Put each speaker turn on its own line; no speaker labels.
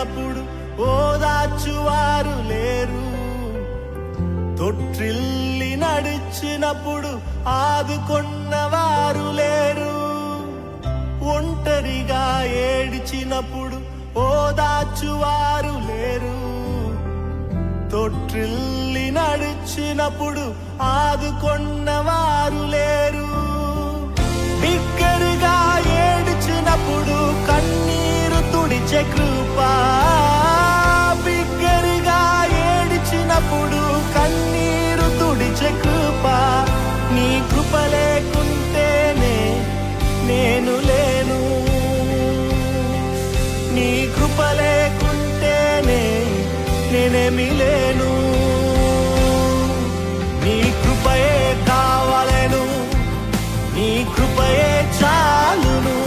ఏడ్చినప్పుడు ఓదార్చువారు లేరు, తొట్టిల్లి నడిచినప్పుడు ఆదుకొన్నవారు లేరు. ఒంటరిగా ఏడ్చినప్పుడు ఓదార్చువారు లేరు, తొట్టిల్లి నడిచినప్పుడు ఆదుకొన్నవారు లేరు. బిగ్గరగా ఏడ్చినప్పుడు కన్నీరు తుడిచే కృప, బిగ్గరగా ఏడ్చినప్పుడు కన్నీరు తుడిచే కృప. నీ కృప లేకుంటేనే నేను లేను, నీ కృప లేకుంటేనే నేనేమి లేను. నీ కృపయే కావాలను, నీ కృపయే చాలును.